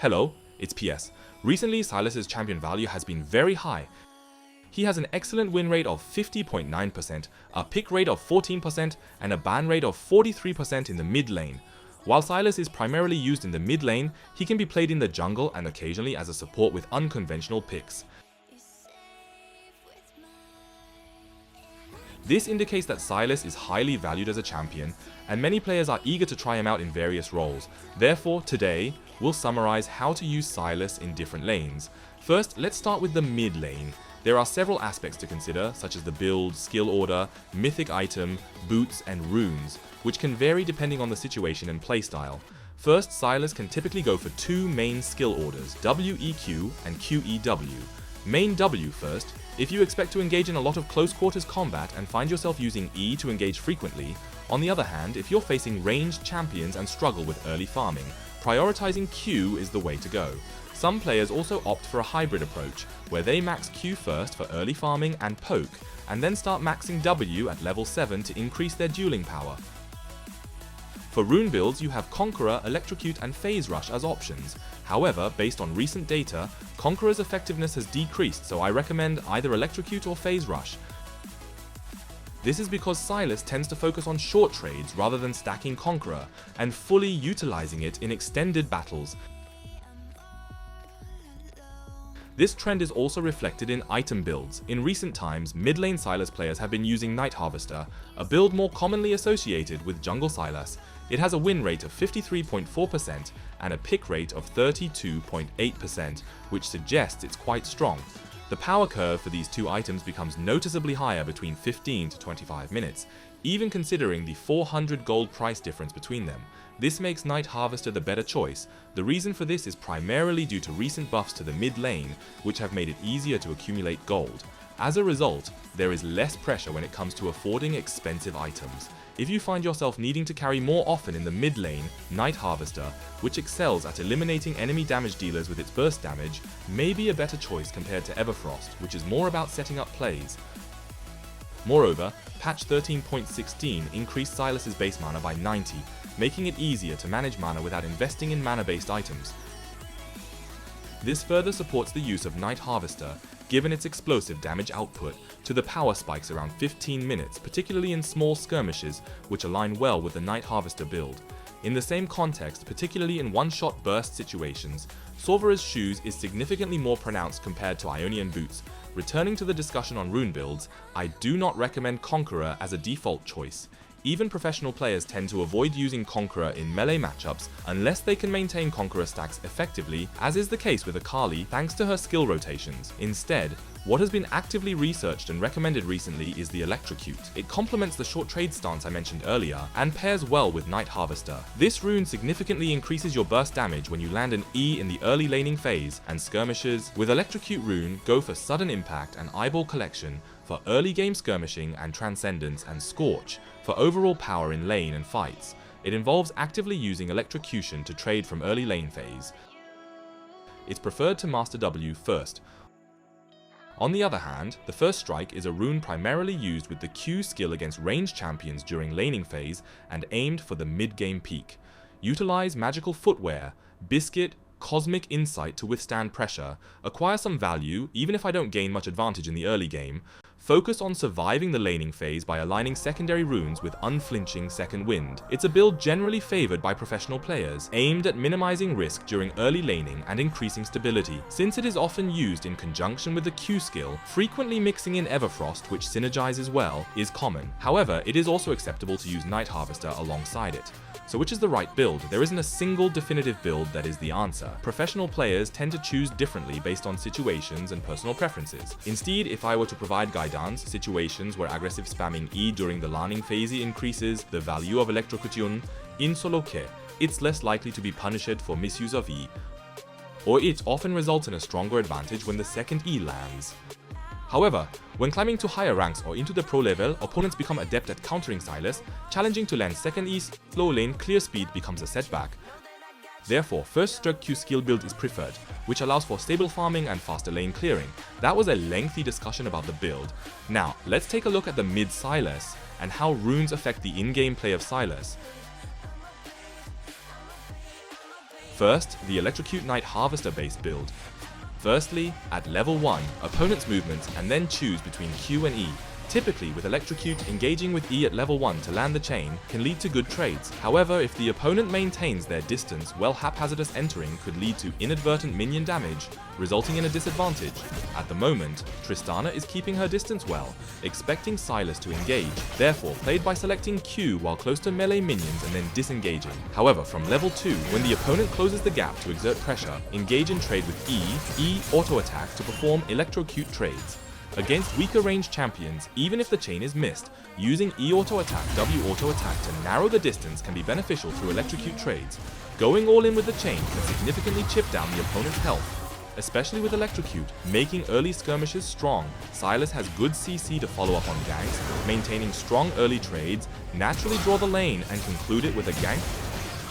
Hello, it's PS. Recently, Sylas' champion value has been very high. He has an excellent win rate of 50.9%, a pick rate of 14%, and a ban rate of 43% in the mid lane. While Sylas is primarily used in the mid lane, he can be played in the jungle and occasionally as a support with unconventional picks. This indicates that Sylas is highly valued as a champion, and many players are eager to try him out in various roles. Therefore, today, we'll summarize how to use Sylas in different lanes. First, let's start with the mid lane. There are several aspects to consider, such as the build, skill order, mythic item, boots, and runes, which can vary depending on the situation and playstyle. First, Sylas can typically go for two main skill orders, WEQ and QEW. Main W first. If you expect to engage in a lot of close quarters combat and find yourself using E to engage frequently, on the other hand, if you're facing ranged champions and struggle with early farming, prioritizing Q is the way to go. Some players also opt for a hybrid approach, where they max Q first for early farming and poke, and then start maxing W at level 7 to increase their dueling power. For rune builds, you have Conqueror, Electrocute, and Phase Rush as options. However, based on recent data, Conqueror's effectiveness has decreased, so I recommend either Electrocute or Phase Rush. This is because Sylas tends to focus on short trades rather than stacking Conqueror, and fully utilizing it in extended battles. This trend is also reflected in item builds. In recent times, mid-lane Sylas players have been using Night Harvester, a build more commonly associated with jungle Sylas. It has a win rate of 53.4% and a pick rate of 32.8%, which suggests it's quite strong. The power curve for these two items becomes noticeably higher between 15 to 25 minutes, even considering the 400 gold price difference between them. This makes Night Harvester the better choice. The reason for this is primarily due to recent buffs to the mid lane, which have made it easier to accumulate gold. As a result, there is less pressure when it comes to affording expensive items. If you find yourself needing to carry more often in the mid lane, Night Harvester, which excels at eliminating enemy damage dealers with its burst damage, may be a better choice compared to Everfrost, which is more about setting up plays. Moreover, patch 13.16 increased Sylas' base mana by 90, making it easier to manage mana without investing in mana-based items. This further supports the use of Night Harvester, given its explosive damage output, to the power spikes around 15 minutes, particularly in small skirmishes, which align well with the Night Harvester build. In the same context, particularly in one-shot burst situations, Sorvera's shoes is significantly more pronounced compared to Ionian boots. Returning to the discussion on rune builds, I do not recommend Conqueror as a default choice. Even professional players tend to avoid using Conqueror in melee matchups unless they can maintain Conqueror stacks effectively, as is the case with Akali thanks to her skill rotations. Instead, what has been actively researched and recommended recently is the Electrocute. It complements the short trade stance I mentioned earlier and pairs well with Night Harvester. This rune significantly increases your burst damage when you land an E in the early laning phase and skirmishes. With Electrocute rune, go for sudden impact and eyeball collection for early game skirmishing and transcendence, and Scorch for overall power in lane and fights. It involves actively using electrocution to trade from early lane phase. It's preferred to master W first. On the other hand, the first strike is a rune primarily used with the Q skill against ranged champions during laning phase and aimed for the mid-game peak. Utilize magical footwear, Biscuit, Cosmic Insight to withstand pressure, acquire some value even if I don't gain much advantage in the early game, focus on surviving the laning phase by aligning secondary runes with unflinching second wind. It's a build generally favored by professional players, aimed at minimizing risk during early laning and increasing stability. Since it is often used in conjunction with the Q skill, frequently mixing in Everfrost, which synergizes well, is common. However, it is also acceptable to use Night Harvester alongside it. So which is the right build? There isn't a single definitive build that is the answer. Professional players tend to choose differently based on situations and personal preferences. Instead, if I were to provide guidance, situations where aggressive spamming E during the laning phase increases the value of Electrocution, in solo que, it's less likely to be punished for misuse of E, or it often results in a stronger advantage when the second E lands. However, when climbing to higher ranks or into the pro level, opponents become adept at countering Sylas. Challenging to land second E slow lane clear speed becomes a setback. Therefore, first stroke Q skill build is preferred, which allows for stable farming and faster lane clearing. That was a lengthy discussion about the build. Now, let's take a look at the mid Sylas and how runes affect the in-game play of Sylas. First, the Electrocute Knight Harvester based build. Firstly, at level 1, opponent's movements and then choose between Q and E. Typically, with Electrocute, engaging with E at level 1 to land the chain can lead to good trades. However, if the opponent maintains their distance, well, haphazardous entering could lead to inadvertent minion damage, resulting in a disadvantage. At the moment, Tristana is keeping her distance well, expecting Sylas to engage, therefore played by selecting Q while close to melee minions and then disengaging. However, from level 2, when the opponent closes the gap to exert pressure, engage and trade with E auto-attack to perform Electrocute trades. Against weaker range champions, even if the chain is missed, using E auto-attack, W auto-attack to narrow the distance can be beneficial through Electrocute trades. Going all in with the chain can significantly chip down the opponent's health, especially with Electrocute, making early skirmishes strong. Sylas has good CC to follow up on ganks, maintaining strong early trades, naturally draw the lane and conclude it with a gank.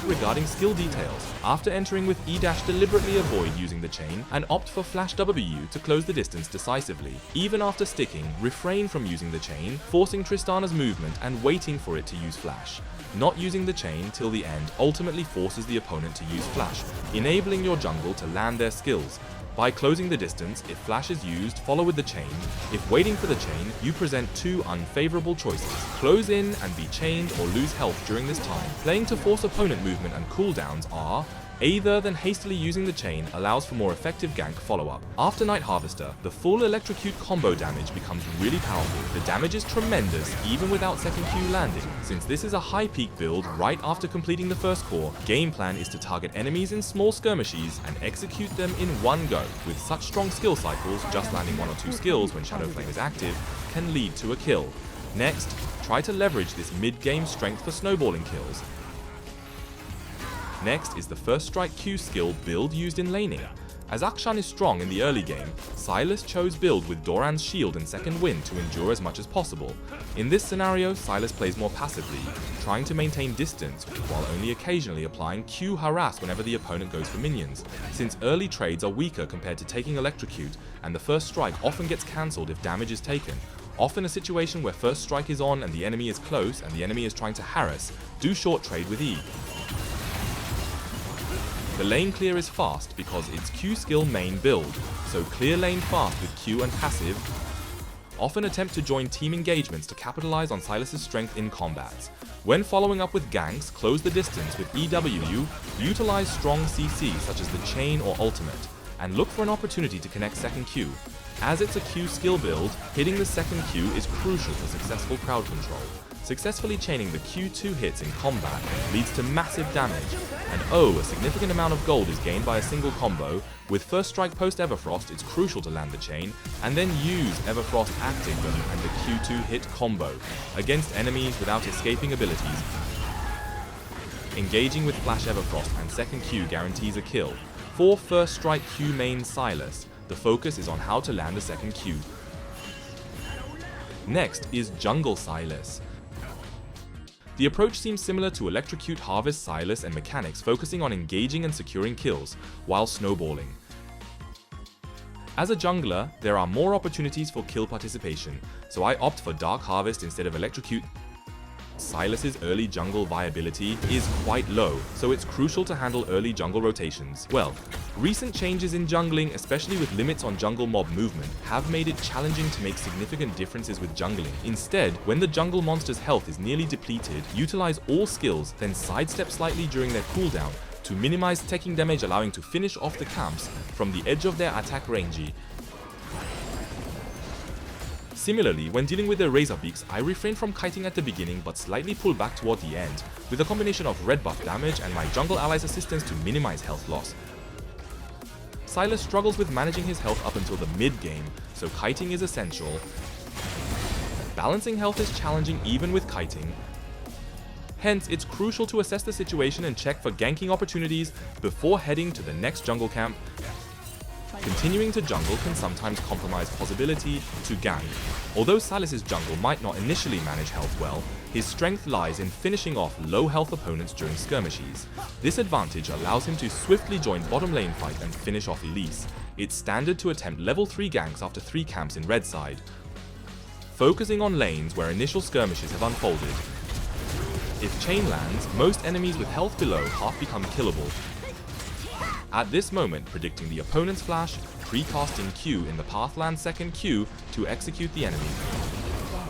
Regarding skill details, after entering with E' deliberately avoid using the chain and opt for flash W to close the distance decisively. Even after sticking, refrain from using the chain, forcing Tristana's movement and waiting for it to use flash. Not using the chain till the end ultimately forces the opponent to use flash, enabling your jungle to land their skills. By closing the distance, if flash is used, follow with the chain. If waiting for the chain, you present two unfavorable choices. Close in and be chained or lose health during this time. Playing to force opponent movement and cooldowns are either then hastily using the chain allows for more effective gank follow-up. After Knight Harvester, the full Electrocute combo damage becomes really powerful. The damage is tremendous even without second Q landing. Since this is a high peak build right after completing the first core, game plan is to target enemies in small skirmishes and execute them in one go. With such strong skill cycles, just landing 1 or 2 skills when Shadow Flame is active can lead to a kill. Next, try to leverage this mid-game strength for snowballing kills. Next is the first strike Q skill build used in laning. As Akshan is strong in the early game, Sylas chose build with Doran's shield and second wind to endure as much as possible. In this scenario, Sylas plays more passively, trying to maintain distance while only occasionally applying Q harass whenever the opponent goes for minions, since early trades are weaker compared to taking Electrocute, and the first strike often gets cancelled if damage is taken. Often a situation where first strike is on and the enemy is close and the enemy is trying to harass, do short trade with E. The lane clear is fast because it's Q skill main build, so clear lane fast with Q and passive. Often attempt to join team engagements to capitalize on Sylas' strength in combats. When following up with ganks, close the distance with EW, utilize strong CC such as the chain or ultimate, and look for an opportunity to connect second Q. As it's a Q skill build, hitting the second Q is crucial for successful crowd control. Successfully chaining the Q2 hits in combat leads to massive damage, and a significant amount of gold is gained by a single combo. With first strike post Everfrost, it's crucial to land the chain, and then use Everfrost acting and the Q2 hit combo against enemies without escaping abilities. Engaging with flash Everfrost and second Q guarantees a kill. For first strike Q main Sylas, the focus is on how to land the second Q. Next is Jungle Sylas. The approach seems similar to Electrocute Harvest Sylas and mechanics focusing on engaging and securing kills, while snowballing. As a jungler, there are more opportunities for kill participation, so I opt for Dark Harvest instead of Electrocute. Sylas' early jungle viability is quite low, so it's crucial to handle early jungle rotations. Well, recent changes in jungling, especially with limits on jungle mob movement, have made it challenging to make significant differences with jungling. Instead, when the jungle monster's health is nearly depleted, utilize all skills, then sidestep slightly during their cooldown to minimize taking damage, allowing to finish off the camps from the edge of their attack range. Similarly, when dealing with their Razor Beaks, I refrain from kiting at the beginning but slightly pull back toward the end, with a combination of red buff damage and my jungle allies' assistance to minimize health loss. Sylas struggles with managing his health up until the mid-game, so kiting is essential. Balancing health is challenging even with kiting. Hence, it's crucial to assess the situation and check for ganking opportunities before heading to the next jungle camp. Continuing to jungle can sometimes compromise possibility to gank. Although Sylas' jungle might not initially manage health well, his strength lies in finishing off low health opponents during skirmishes. This advantage allows him to swiftly join bottom lane fight and finish off Elise. It's standard to attempt level 3 ganks after 3 camps in red side, focusing on lanes where initial skirmishes have unfolded. If chain lands, most enemies with health below half become killable. at this moment predicting the opponent's flash, pre-casting Q in the Pathland second Q to execute the enemy.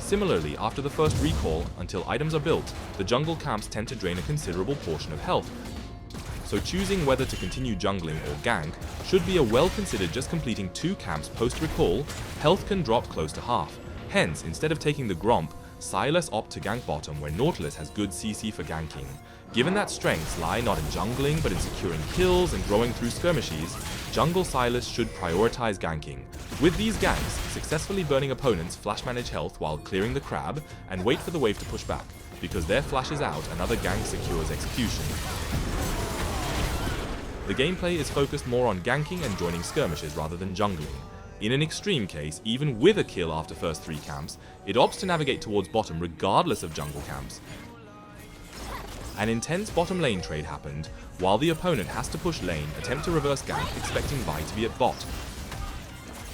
Similarly, after the first recall, until items are built, the jungle camps tend to drain a considerable portion of health, so choosing whether to continue jungling or gank should be a well-considered. Just completing 2 camps post-recall, health can drop close to half. Hence, instead of taking the Gromp, Sylas opt to gank bottom where Nautilus has good CC for ganking. Given that strengths lie not in jungling but in securing kills and growing through skirmishes, jungle Sylas should prioritize ganking. With these ganks, successfully burning opponents flash manage health while clearing the crab and wait for the wave to push back, because their flash is out, another gank secures execution. The gameplay is focused more on ganking and joining skirmishes rather than jungling. In an extreme case, even with a kill after first 3 camps, it opts to navigate towards bottom regardless of jungle camps. An intense bottom lane trade happened, while the opponent has to push lane, attempt to reverse gank, expecting Vi to be at bot.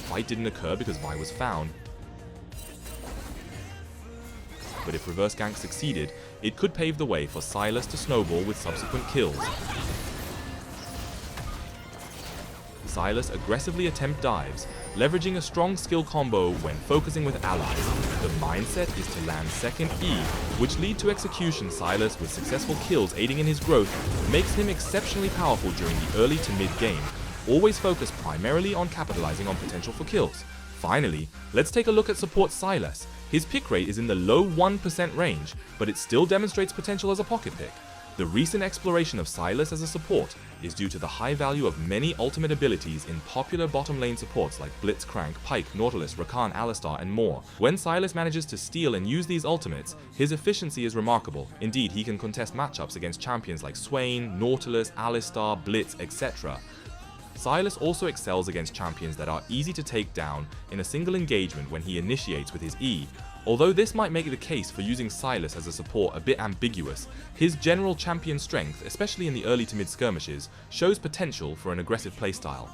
Fight didn't occur because Vi was found, but if reverse gank succeeded, it could pave the way for Sylas to snowball with subsequent kills. Sylas aggressively attempt dives, leveraging a strong skill combo when focusing with allies. The mindset is to land second E, which lead to execution. Sylas, with successful kills aiding in his growth, makes him exceptionally powerful during the early to mid game, always focused primarily on capitalizing on potential for kills. Finally, let's take a look at support Sylas. His pick rate is in the low 1% range, but it still demonstrates potential as a pocket pick. The recent exploration of Sylas as a support is due to the high value of many ultimate abilities in popular bottom lane supports like Blitzcrank, Pyke, Nautilus, Rakan, Alistar, and more. When Sylas manages to steal and use these ultimates, his efficiency is remarkable. Indeed, he can contest matchups against champions like Swain, Nautilus, Alistar, Blitz, etc. Sylas also excels against champions that are easy to take down in a single engagement when he initiates with his E. Although this might make the case for using Sylas as a support a bit ambiguous, his general champion strength, especially in the early to mid skirmishes, shows potential for an aggressive playstyle.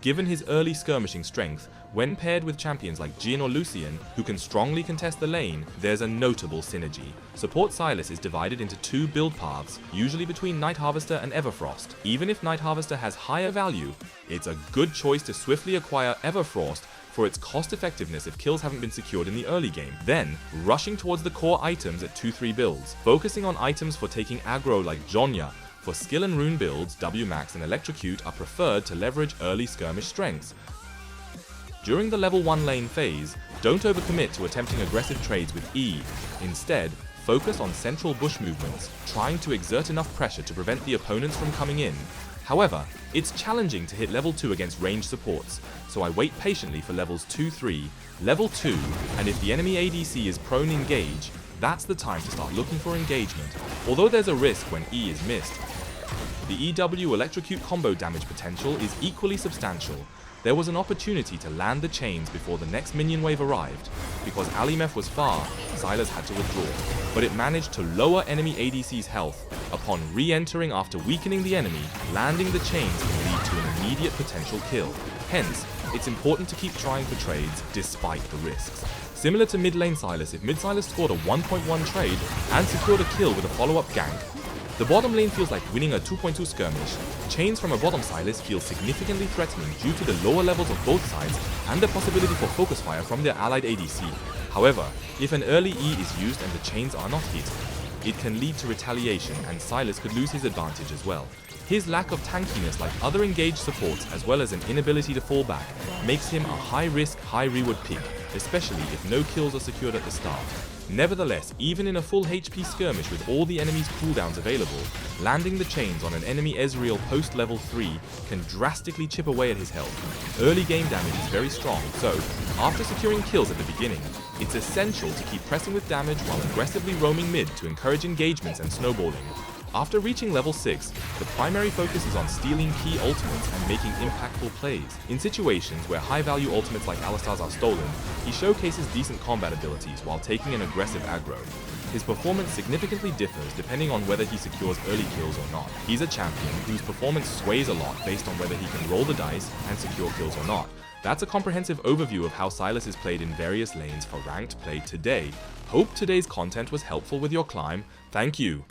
Given his early skirmishing strength, when paired with champions like Jhin or Lucian, who can strongly contest the lane, there's a notable synergy. Support Sylas is divided into 2 build paths, usually between Night Harvester and Everfrost. Even if Night Harvester has higher value, it's a good choice to swiftly acquire Everfrost for its cost effectiveness if kills haven't been secured in the early game. Then, rushing towards the core items at 2-3 builds, focusing on items for taking aggro like Jonya. For skill and rune builds, Wmax and Electrocute are preferred to leverage early skirmish strengths. During the level 1 lane phase, don't overcommit to attempting aggressive trades with E. Instead, focus on central bush movements, trying to exert enough pressure to prevent the opponents from coming in. However, it's challenging to hit level 2 against ranged supports, so I wait patiently for levels 2-3, level 2, and if the enemy ADC is prone engage, that's the time to start looking for engagement, although there's a risk when E is missed. The EW Electrocute combo damage potential is equally substantial. There was an opportunity to land the chains before the next minion wave arrived. Because Alimeth was far, Sylas had to withdraw, but it managed to lower enemy ADC's health. Upon re-entering after weakening the enemy, landing the chains can lead to an immediate potential kill. Hence, it's important to keep trying for trades despite the risks. Similar to mid lane Sylas, if mid Sylas scored a 1.1 trade and secured a kill with a follow-up gank, the bottom lane feels like winning a 2.2 skirmish. Chains from a bottom Sylas feel significantly threatening due to the lower levels of both sides and the possibility for focus fire from their allied ADC. However, if an early E is used and the chains are not hit, it can lead to retaliation and Sylas could lose his advantage as well. His lack of tankiness like other engaged supports as well as an inability to fall back makes him a high risk, high reward pick, especially if no kills are secured at the start. Nevertheless, even in a full HP skirmish with all the enemy's cooldowns available, landing the chains on an enemy Ezreal post level 3 can drastically chip away at his health. Early game damage is very strong, so after securing kills at the beginning, it's essential to keep pressing with damage while aggressively roaming mid to encourage engagements and snowballing. After reaching level 6, the primary focus is on stealing key ultimates and making impactful plays. In situations where high-value ultimates like Alistar's are stolen, he showcases decent combat abilities while taking an aggressive aggro. His performance significantly differs depending on whether he secures early kills or not. He's a champion whose performance sways a lot based on whether he can roll the dice and secure kills or not. That's a comprehensive overview of how Sylas is played in various lanes for ranked play today. Hope today's content was helpful with your climb. Thank you.